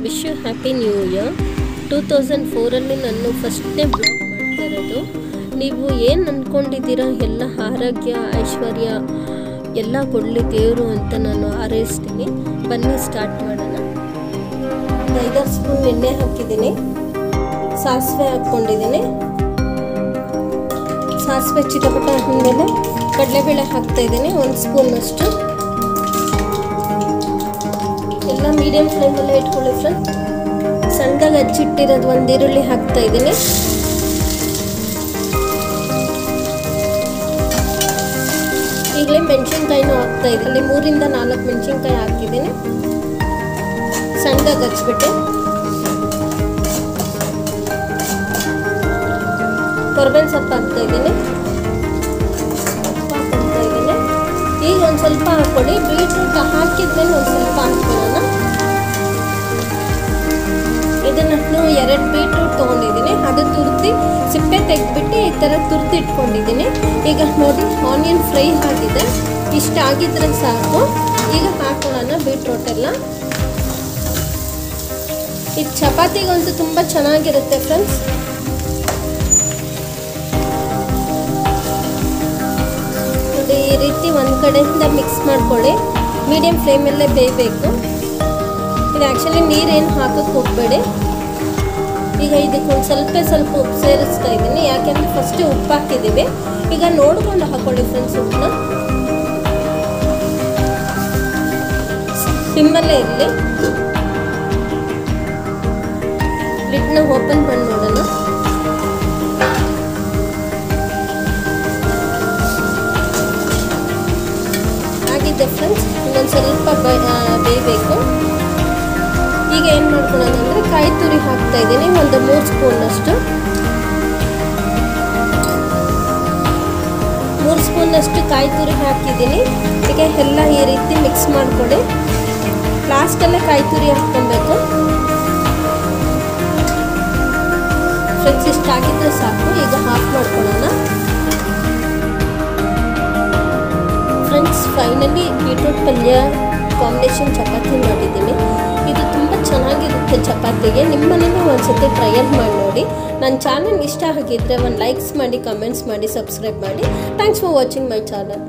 Wish you happy new year 2004 ನಾನು ಫಸ್ಟ್ನೇ blog ಮಾಡ್ತಾ ಇರೋದು. ನೀವು ಏನು ಅಂದ್ಕೊಂಡಿದ್ದೀರಾ ಎಲ್ಲ ಆರೋಗ್ಯ ಐಶ್ವರ್ಯ ಎಲ್ಲ ಕೊಡಲಿ ದೇವರು ಅಂತ ನಾನು ಹಾರೈಸ್ತೀನಿ. ಬನ್ನಿ ಸ್ಟಾರ್ಟ್ ಮಾಡೋಣ. 5 ಸ್ಪೂನ್ ಎಣ್ಣೆ ಹಾಕಿದ್ದೀನಿ, ಸಾಸಿವೆ ಹಾಕ್ಕೊಂಡಿದ್ದೀನಿ. ಸಾಸಿವೆ ಚಿಟಪಟ ಆದಮೇಲೆ ಕಡಲೆಬೇಳೆ ಹಾಕ್ತಾಯಿದ್ದೀನಿ, 1 ಸ್ಪೂನಷ್ಟು. ಎಲ್ಲ ಮೀಡಿಯಂ ಫ್ಲೇಮಲ್ಲೇ ಇಟ್ಕೊಳ್ಳಿ ಫ್ರೆಂಡ್ಸ್. ಸಣ್ಣದಾಗಿ ಹಚ್ಚಿಟ್ಟಿರೋದು 1 ಈರುಳ್ಳಿ ಹಾಕ್ತಾಯಿದ್ದೀನಿ. ಈಗಲೇ ಮೆಣಸಿನ್ಕಾಯಿನೂ ಹಾಕ್ತಾಯಿದ್ದೀನಿ, 3 ರಿಂದ 4 ಮೆಣಸಿನ್ಕಾಯಿ ಹಾಕಿದ್ದೀನಿ. ಸಣ್ಣದಾಗಿ ಹಚ್ಬಿಟ್ಟು ಕೊತ್ತಂಬರಿ ಸೊಪ್ಪು ಹಾಕ್ತಾಯಿದ್ದೀನಿ. ಈಗ ಒಂದು ಸ್ವಲ್ಪ ಹಾಕ್ಕೊಳ್ಳಿ. ಬೀಟ್ರೂಟ್ ಹಾಕಿದ್ಮೇಲೆ ಒಂದು ಸ್ವಲ್ಪ ಹಾಕ್ಕೊಳ್ಳೋಣ. ಇದನ್ನು 2 ಬೀಟ್ರೂಟ್ ತೊಗೊಂಡಿದ್ದೀನಿ, ಅದು ತುರ್ತಿ ಸಿಪ್ಪೆ ತೆಗೆದ್ಬಿಟ್ಟು ಈ ಥರ ತುರ್ತಿ ಇಟ್ಕೊಂಡಿದ್ದೀನಿ. ಈಗ ನೋಡಿ ಆನಿಯನ್ ಫ್ರೈ ಆಗಿದೆ, ಇಷ್ಟ ಆಗಿದ್ರೆ ಸಾಕು. ಈಗ ಹಾಕೊಳ್ಳೋಣ ಬೀಟ್ರೂಟ್ ಎಲ್ಲ. ಇದು ಚಪಾತಿಗಂತೂ ತುಂಬ ಚೆನ್ನಾಗಿರುತ್ತೆ ಫ್ರೆಂಡ್ಸ್. ನೋಡಿ ಈ ರೀತಿ ಒಂದು ಕಡೆಯಿಂದ ಮಿಕ್ಸ್ ಮಾಡ್ಕೊಳ್ಳಿ. ಮೀಡಿಯಂ ಫ್ಲೇಮಲ್ಲೇ ಬೇಯಬೇಕು. ಇದು ಆ್ಯಕ್ಚುಲಿ ನೀರೇನು ಹಾಕೋಕ್ಕೆ ಹೋಗಬೇಡಿ. ಈಗ ಇದಕ್ಕೆ ಒಂದು ಸ್ವಲ್ಪ ಉಪ್ಪು ಸೇರಿಸ್ತಾ ಇದ್ದೀನಿ, ಯಾಕೆಂದರೆ ಫಸ್ಟೇ ಉಪ್ಪು ಹಾಕಿದ್ದೀವಿ. ಈಗ ನೋಡ್ಕೊಂಡು ಹಾಕ್ಕೊಳ್ಳಿ ಫ್ರೆಂಡ್ಸ್. ಉಪ್ಪನ್ನ ಸಿಮ್ಮಲ್ಲೇ ಇರಲಿ. ಲಿಡ್ನ ಓಪನ್ ಮಾಡಿ ನೋಡೋಣ. ಆಗಿದೆ ಫ್ರೆಂಡ್ಸ್. ಇನ್ನೊಂದು ಸ್ವಲ್ಪ ಬೇಯಬೇಕು. ಈಗ ಏನು ಮಾಡ್ಕೊಳ್ಳೋಣ ಅಂದರೆ ಕಾಯಿ ತುರಿ ಹಾಕ್ತಾ ಇದ್ದೀನಿ, ಒಂದು 3 ಸ್ಪೂನಷ್ಟು. 3 ಸ್ಪೂನಷ್ಟು ಕಾಯಿ ತುರಿ ಹಾಕಿದ್ದೀನಿ. ಈಗ ಎಲ್ಲ ಈ ರೀತಿ ಮಿಕ್ಸ್ ಮಾಡಿಕೊಡಿ. ಲಾಸ್ಟಲ್ಲೇ ಕಾಯಿ ತುರಿ ಹಾಕ್ಕೊಬೇಕು ಫ್ರೆಂಡ್ಸ್. ಇಷ್ಟ ಆಗಿದ್ರೆ ಸಾಕು. ಈಗ ಆಫ್ ಮಾಡ್ಕೊಳ್ಳೋಣ ಫ್ರೆಂಡ್ಸ್. ಫೈನಲಿ ಬೀಟ್ರೂಟ್ ಪಲ್ಯ ಕಾಂಬಿನೇಷನ್ ಚಪಾತಿ ಮಾಡಿದ್ದೀನಿ. ಇದು ತುಂಬ ಚೆನ್ನಾಗಿರುತ್ತೆ ಚಪಾತಿಗೆ. ನಿಮ್ಮ ಮನೇಲಿ ಒಂದ್ಸತಿ ಟ್ರಯಲ್ ಮಾಡಿ ನೋಡಿ. ನನ್ನ ಚಾನಲ್ ಇಷ್ಟ ಆಗಿದ್ದರೆ ಒಂದು ಲೈಕ್ಸ್ ಮಾಡಿ, ಕಮೆಂಟ್ಸ್ ಮಾಡಿ, ಸಬ್ಸ್ಕ್ರೈಬ್ ಮಾಡಿ. Thanks for watching my channel.